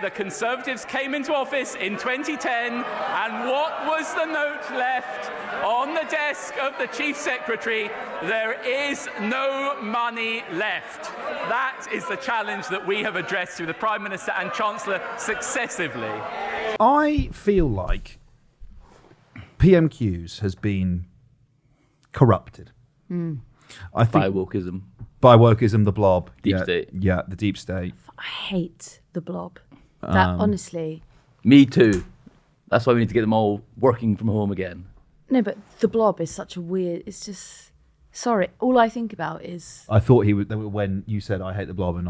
the Conservatives came into office in 2010, and what was the note left on the desk of the Chief Secretary? There is no money left. That is the challenge that we have addressed through the Prime Minister and Chancellor successively. I feel like PMQs has been corrupted. I think By wokeism. by wokeism, the blob, Deep state. Yeah, the deep state. I hate the blob. That, honestly... Me too. That's why we need to get them all working from home again. No, but the blob is such a weird... It's just... Sorry, all I think about is... I thought he would when you said I hate the blob, and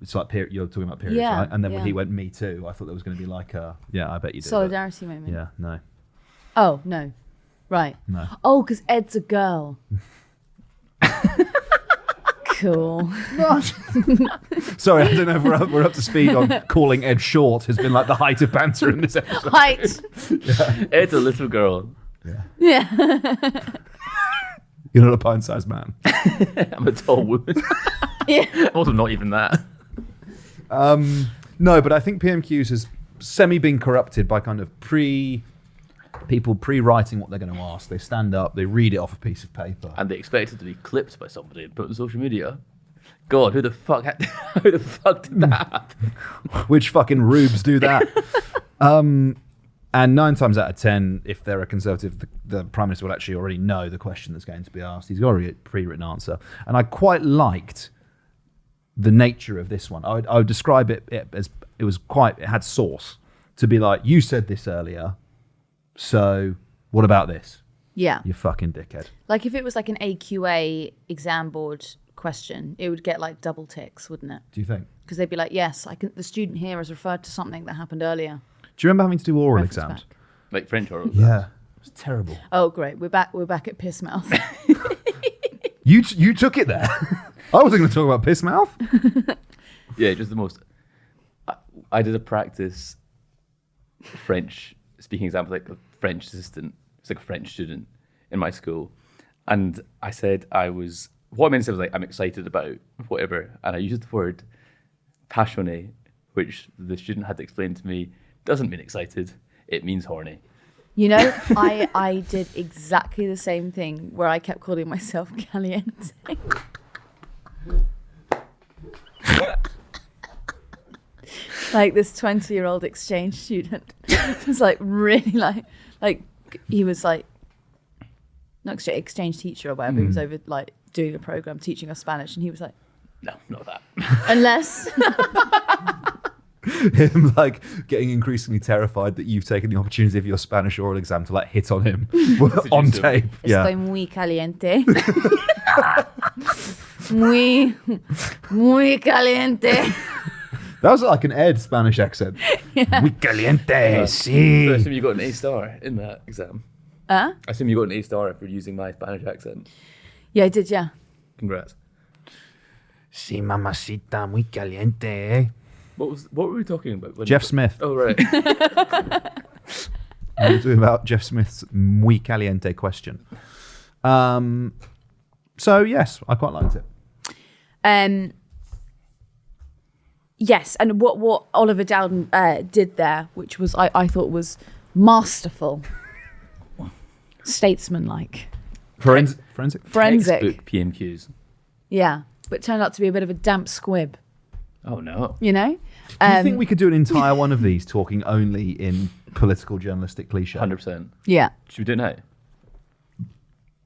it's like you're talking about periods, Yeah, right? And then when yeah. he went me too, I thought there was going to be like a I bet you did. Solidarity moment. But, yeah, no. Oh, no. Right. No. Oh, because Ed's a girl. Cool. Sorry, I don't know if we're up to speed on calling Ed short has been like the height of banter in this episode. Height. It's a little girl. Yeah. You're not a pint-sized man. I'm a tall woman. Yeah. I'm also not even that. No, but I think PMQs has been corrupted by kind of people pre-writing what they're going to ask. They stand up, they read it off a piece of paper. And they expect it to be clipped by somebody and put on social media. God, how the fuck did that happen? Which fucking rubes do that? And 9 times out of 10, if they're a Conservative, the Prime Minister will actually already know the question that's going to be asked. He's got a pre-written answer. And I quite liked the nature of this one. I would describe it as it had sauce. To be like, you said this earlier, so what about this? Yeah. You fucking dickhead. Like if it was like an AQA exam board question, it would get like double ticks, wouldn't it? Do you think? Because they'd be like, yes, the student here has referred to something that happened earlier. Do you remember having to do oral Reference exams? back. Like French oral. Yeah. It was terrible. Oh, great. We're back at piss mouth. You took it there. I wasn't going to talk about piss mouth. Yeah, just the most. I did a practice French speaking exam with like a French assistant. It's like a French student in my school. And I said what I meant to say was like, I'm excited about whatever. And I used the word passionné, which the student had to explain to me doesn't mean excited, it means horny. You know, I did exactly the same thing where I kept calling myself caliente. Like this 20-year-old exchange student was like really like he was like not exchange teacher or whatever. He was over like doing a program teaching us Spanish, and he was like, No, not that. unless him like getting increasingly terrified that you've taken the opportunity of your Spanish oral exam to like hit on him on tape. Estoy muy caliente. muy caliente. That was like an Ed Spanish accent. Yeah. Muy caliente, So I sí. assume you got an A* in that exam. I assume you got an A* for using my Spanish accent. Yeah, I did, yeah. Congrats. Sí, mamacita, muy caliente. What were we talking about? Jeff Smith. Oh, right. We're talking about Jeff Smith's muy caliente question. So yes, I quite liked it. Yes, and what Oliver Dowden did there, which was I thought was masterful, statesman-like, Forensic. forensic. Textbook PMQs. Yeah, but turned out to be a bit of a damp squib. Oh, no. You know. Do you think we could do an entire one of these talking only in political journalistic cliche? 100%. Yeah, Should we do it now?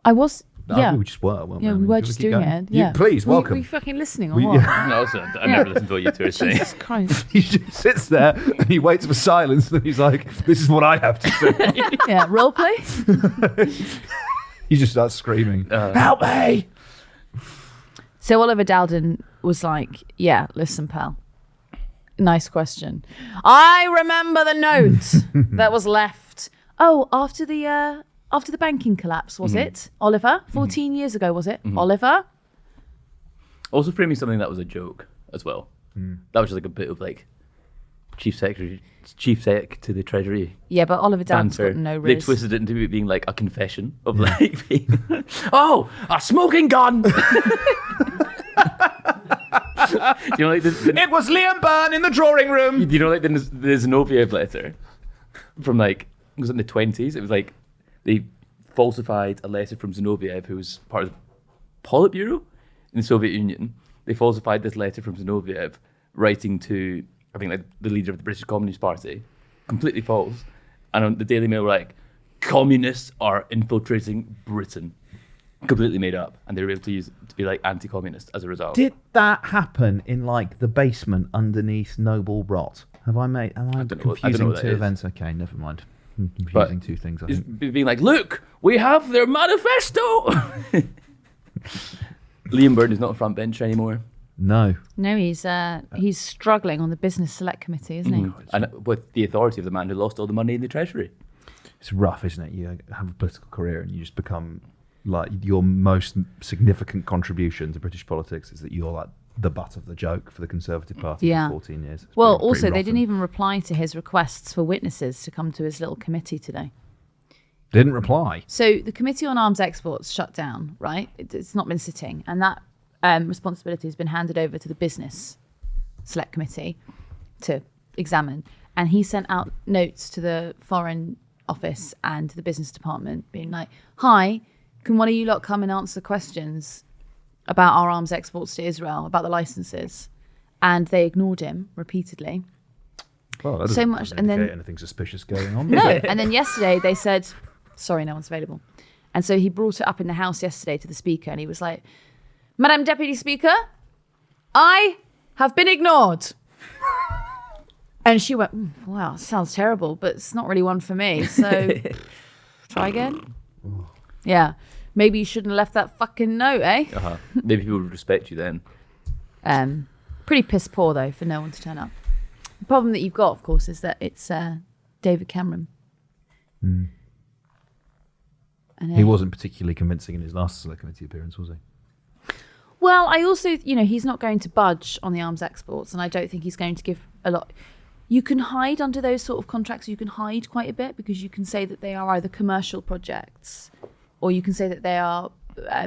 I was. No, Yeah, we just were, weren't we? yeah, I we mean, were should just keep doing going? it. Yeah, Please, welcome. Were you fucking listening or We- what? yeah. No, I've never listened to what you two are saying. Jesus Christ. He just sits there and he waits for silence and he's like, this is what I have to say. Yeah, role play. He just starts screaming, help me! So Oliver Dowden was like, "Yeah, listen, pal. Nice question. I remember the note that was left. Oh, after the banking collapse, was it, Oliver? 14 years ago, was it, Oliver? Also framing something that was a joke as well. That was just like a bit of like chief sec to the Treasury Yeah, but Oliver Dowden's banter. got no They riz. twisted it into being like a confession of like being, oh, a smoking gun. You know, like It was Liam Byrne in the drawing room! you know, like the Zinoviev letter from like, it was in the 20s. It was like they falsified a letter from Zinoviev, who was part of the Politburo in the Soviet Union. They falsified this letter from Zinoviev, writing to, I think, like the leader of the British Communist Party. Completely false. And on the Daily Mail were like, communists are infiltrating Britain. Completely made up. And they were able to use it to be like anti-communist as a result. Did that happen in like the basement underneath Noble Rot? Am I don't know what confusing that two is. events? Okay, never mind. I'm But confusing two things, I It's think. being like, look, we have their manifesto. Liam Byrne is not a front bencher anymore. No. No, he's struggling on the business select committee, isn't he? And with the authority of the man who lost all the money in the Treasury. It's rough, isn't it? You have a political career and you just become like your most significant contribution to British politics is that you're like the butt of the joke for the Conservative Party Yeah. for 14 years. It's Well, pretty also, they rotten. didn't even reply to his requests for witnesses to come to his little committee today. Didn't reply. So the Committee on Arms Exports shut down, right? It's not been sitting. And that responsibility has been handed over to the Business Select Committee to examine. And he sent out notes to the Foreign Office and the Business Department being like, hi, can one of you lot come and answer questions about our arms exports to Israel, about the licenses? And they ignored him repeatedly. Well, that So doesn't much, and then- indicate anything suspicious going on. No, and then yesterday they said, sorry, no one's available. And so he brought it up in the House yesterday to the Speaker and he was like, Madam Deputy Speaker, I have been ignored. And she went, wow, sounds terrible, but it's not really one for me. So try again. Yeah. Maybe you shouldn't have left that fucking note, eh? Maybe people would respect you then. Pretty piss poor, though, for no one to turn up. The problem that you've got, of course, is that it's David Cameron. And, He wasn't particularly convincing in his last Select Committee appearance, was he? Well, I also, he's not going to budge on the arms exports, and I don't think he's going to give a lot. You can hide under those sort of contracts. You can hide quite a bit because you can say that they are either commercial projects or you can say that they are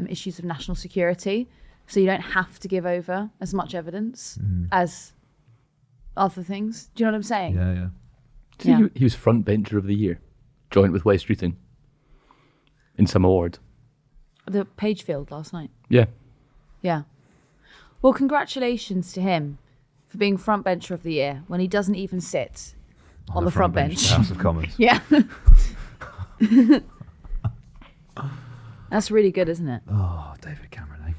issues of national security. So you don't have to give over as much evidence as other things. Do you know what I'm saying? Yeah, yeah. Yeah. He was front bencher of the year, joint with West Streeting in some award. The Pagefield last night. Yeah. Yeah. Well, congratulations to him for being front bencher of the year when he doesn't even sit on the front bench. of the House of Commons. Yeah. That's really good, isn't it? Oh, David Cameron, eh?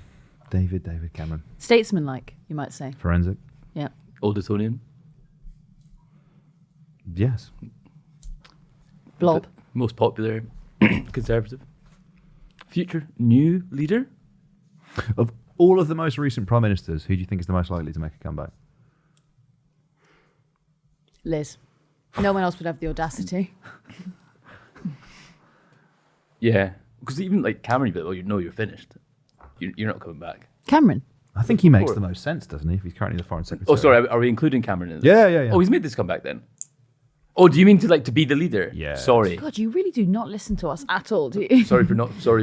David Cameron. Statesman-like, you might say. Forensic. Yeah. Oldetonian. Yes. Blob. The most popular Conservative. Future new leader? Of all of the most recent prime ministers, who do you think is the most likely to make a comeback? Liz. No one else would have the audacity. Yeah. Because even like Cameron, you'd be like, well, you know you're finished. You're not coming back. Cameron. I think he makes the most sense, doesn't he, if he's currently the foreign secretary? Oh, sorry, are we including Cameron in this? Yeah. Oh, he's made this comeback then? Oh, do you mean to be the leader? Yeah. Sorry. God, you really do not listen to us at all, do you? Sorry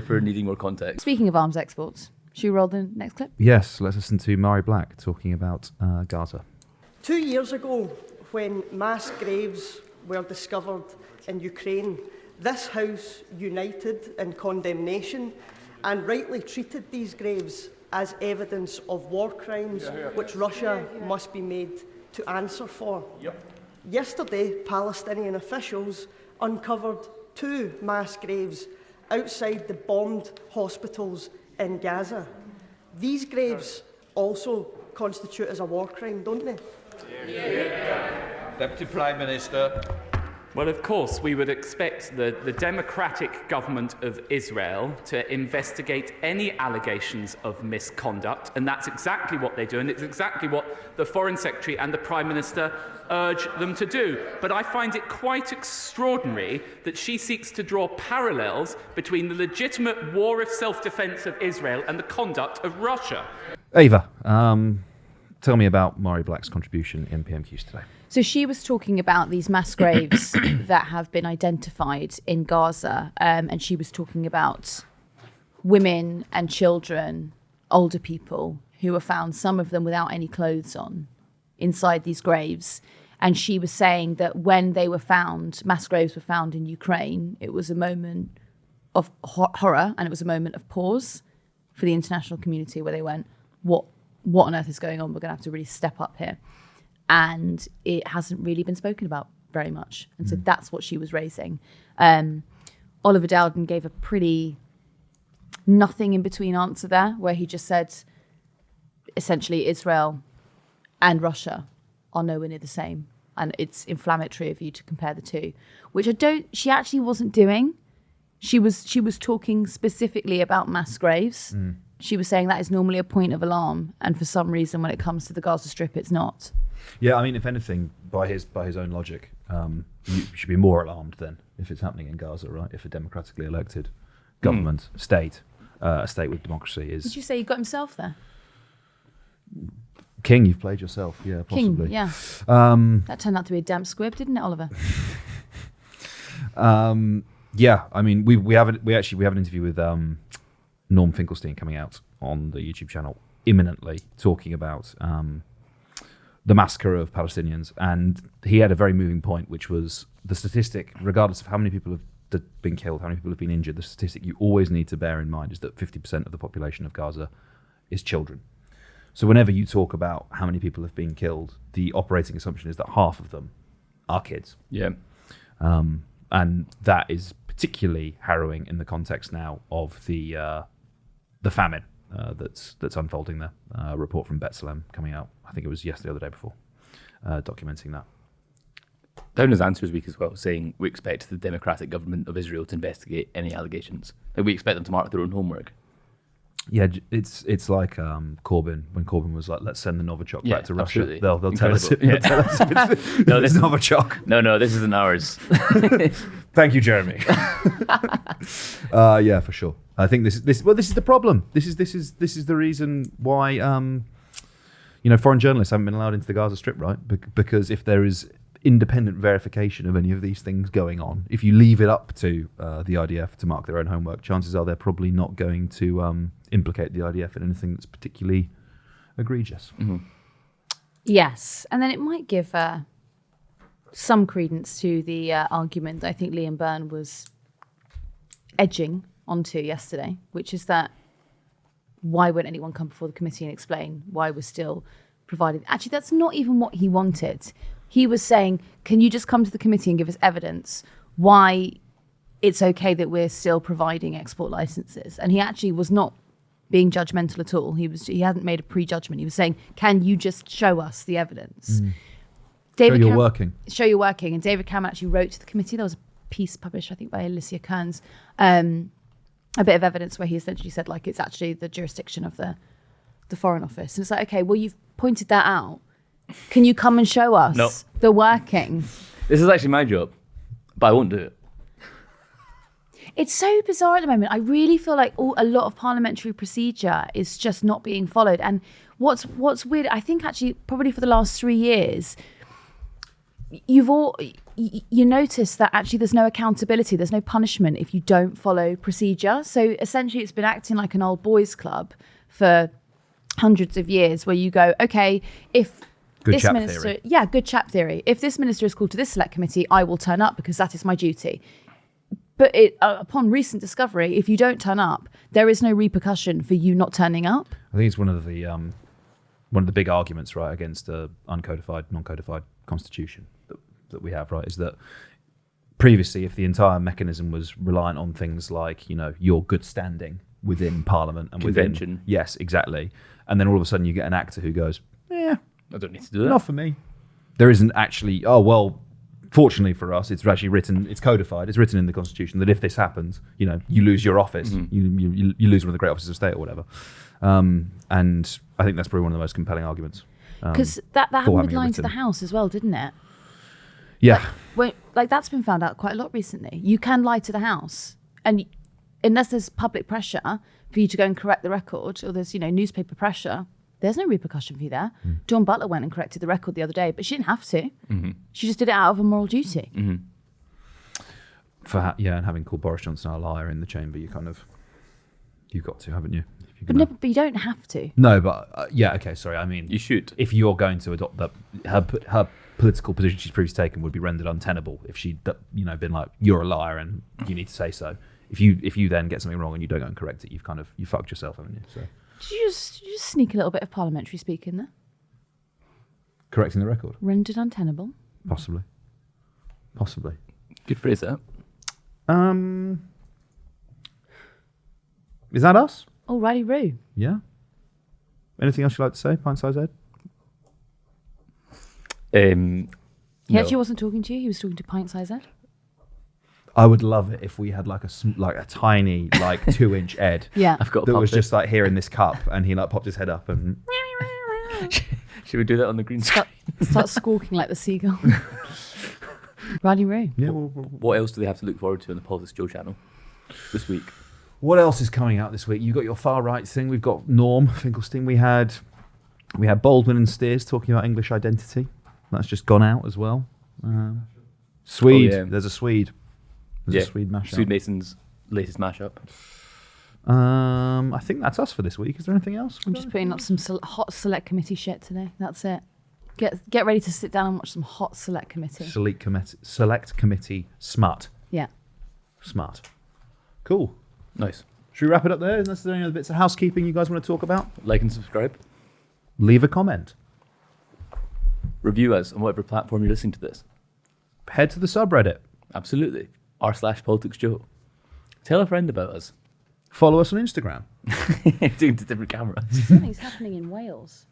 for needing more context. Speaking of arms exports, should we roll the next clip? Yes, let's listen to Mhairi Black talking about Gaza. 2 years ago, when mass graves were discovered in Ukraine, this House united in condemnation and rightly treated these graves as evidence of war crimes which Russia must be made to answer for. Yesterday, Palestinian officials uncovered 2 mass graves outside the bombed hospitals in Gaza. These graves also constitute as a war crime, don't they? Deputy Prime Minister. Well, of course, we would expect the democratic government of Israel to investigate any allegations of misconduct, and that's exactly what they do, and it's exactly what the Foreign Secretary and the Prime Minister urge them to do. But I find it quite extraordinary that she seeks to draw parallels between the legitimate war of self-defence of Israel and the conduct of Russia. Ava, tell me about Mhairi Black's contribution in PMQs today. So she was talking about these mass graves that have been identified in Gaza, and she was talking about women and children, older people who were found, some of them without any clothes on, inside these graves. And she was saying that when they were found, mass graves were found in Ukraine, it was a moment of horror and it was a moment of pause for the international community where they went, what on earth is going on? We're going to have to really step up here. And it hasn't really been spoken about very much. And so that's what she was raising. Oliver Dowden gave a pretty nothing in between answer there, where he just said, essentially, Israel and Russia are nowhere near the same. And it's inflammatory of you to compare the two, which she actually wasn't doing. She was talking specifically about mass graves. She was saying that is normally a point of alarm. And for some reason, when it comes to the Gaza Strip, it's not. Yeah, I mean, if anything, by his own logic, you should be more alarmed then if it's happening in Gaza, right? If a democratically elected government, state, a state with democracy is... Did you say he got himself there? King, you've played yourself, yeah, possibly. King, yeah. That turned out to be a damp squib, didn't it, Oliver? Yeah, I mean, we have an interview with Norm Finkelstein coming out on the YouTube channel imminently, talking about the massacre of Palestinians, and he had a very moving point, which was the statistic, regardless of how many people have been killed, how many people have been injured, the statistic you always need to bear in mind is that 50% of the population of Gaza is children. So whenever you talk about how many people have been killed, the operating assumption is that half of them are kids. Yeah. And that is particularly harrowing in the context now of the famine that's unfolding there. A report from B'Tselem coming out, I think it was yesterday or the day before, documenting that. Dowden's answer this week as well, saying we expect the democratic government of Israel to investigate any allegations. Like, we expect them to mark their own homework. Yeah, it's like Corbyn, when Corbyn was like, let's send the Novichok back to Russia. Absolutely. They'll tell us if it's, no, this is Novichok. No, this isn't ours. Thank you, Jeremy. Yeah, for sure. I think this is the problem. This is the reason why foreign journalists haven't been allowed into the Gaza Strip, right? Because if there is independent verification of any of these things going on, if you leave it up to the IDF to mark their own homework, chances are they're probably not going to implicate the IDF in anything that's particularly egregious. Mm-hmm. Yes, and then it might give some credence to the argument that I think Liam Byrne was edging onto yesterday, which is that why won't anyone come before the committee and explain why we're still providing... Actually, that's not even what he wanted. He was saying, can you just come to the committee and give us evidence why it's okay that we're still providing export licenses? And he actually was not being judgmental at all. He hadn't made a prejudgment. He was saying, can you just show us the evidence? Show you're working. Show you're working. And David Cameron actually wrote to the committee. There was a piece published, I think, by Alicia Kearns, a bit of evidence where he essentially said, like, it's actually the jurisdiction of the Foreign Office. And it's like, okay, well, you've pointed that out. Can you come and show us the working? This is actually my job, but I won't do it. It's so bizarre at the moment. I really feel like a lot of parliamentary procedure is just not being followed. And what's weird, I think actually probably for the last 3 years, you notice that actually there's no accountability, there's no punishment if you don't follow procedure. So essentially it's been acting like an old boys club for hundreds of years, where you go, okay, if good this chap minister, theory. yeah, good chap theory. If this minister is called to this select committee, I will turn up because that is my duty. But upon recent discovery, if you don't turn up, there is no repercussion for you not turning up. I think it's one of the big arguments, right, against the uncodified, non-codified constitution that we have, right, is that previously, if the entire mechanism was reliant on things like, your good standing within Parliament and convention. within, yes, exactly, and then all of a sudden you get an actor who goes, I don't need to do that. Not for me. There isn't actually. Oh well. Fortunately for us, it's actually written. It's codified. It's written in the Constitution that if this happens, you lose your office. You lose one of the great offices of state or whatever. And I think that's probably one of the most compelling arguments. Because that happened with lying to the House as well, didn't it? Yeah. Like that's been found out quite a lot recently. You can lie to the House, and unless there's public pressure for you to go and correct the record, or there's newspaper pressure, there's no repercussion for you there. Dawn Butler went and corrected the record the other day, but she didn't have to. She just did it out of a moral duty. And having called Boris Johnson a liar in the chamber, you've got to, haven't you? But you don't have to. No, but okay, sorry. I mean, you should. If you're going to adopt that, her political position she's previously taken would be rendered untenable if she'd been like, you're a liar and you need to say so. If you then get something wrong and you don't go and correct it, you fucked yourself, haven't you? So. Did you just sneak a little bit of parliamentary speak in there? Correcting the record? Rendered untenable? Possibly. Good phrase, that. Is that us? Alrighty, Roo. Yeah. Anything else you'd like to say, Pint-sized Ed? He actually wasn't talking to you. He was talking to Pint-sized Ed. I would love it if we had like a tiny 2-inch Ed. Yeah. I've got that was just like here in this cup, and he popped his head up and. Should we do that on the green screen? Start squawking like the seagull. Roddy Ray. Yeah. What else do they have to look forward to on the PoliticsJOE channel this week? What else is coming out this week? You got your far right thing. We've got Norm Finkelstein. We had Baldwin and Steers talking about English identity. That's just gone out as well. Swede. Oh, yeah. There's a Swede. There's a Swede mashup. Swede Mason's latest mashup. I think that's us for this week. Is there anything else? I'm just putting up some hot select committee shit today. That's it. Get ready to sit down and watch some hot select committee. Select committee smut. Yeah. Smart. Cool. Nice. Should we wrap it up there? Unless there any other bits of housekeeping you guys want to talk about? Like and subscribe. Leave a comment. Review us on whatever platform you're listening to this. Head to the subreddit. Absolutely. r/PoliticsJOE. Tell a friend about us. Follow us on Instagram. Doing to different cameras. Something's happening in Wales.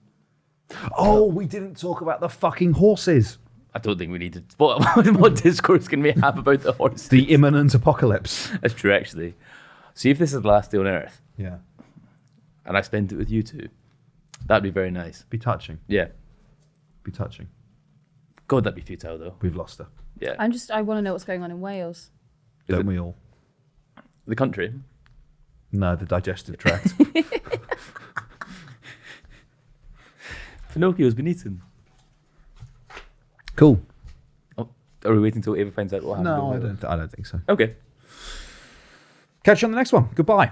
Oh, we didn't talk about the fucking horses. I don't think we need to. What discourse can we have about the horses? The imminent apocalypse. That's true, actually. See if this is the last day on Earth. Yeah. And I spent it with you two. That'd be very nice. Be touching. Yeah. Be touching. God, that'd be futile, though. We've lost her. Yeah. I want to know what's going on in Wales. Don't we all? The country? No, the digestive tract. Pinocchio's been eaten. Cool. Oh, are we waiting until Ava finds out what happened? No, I don't think so. Okay. Catch you on the next one. Goodbye.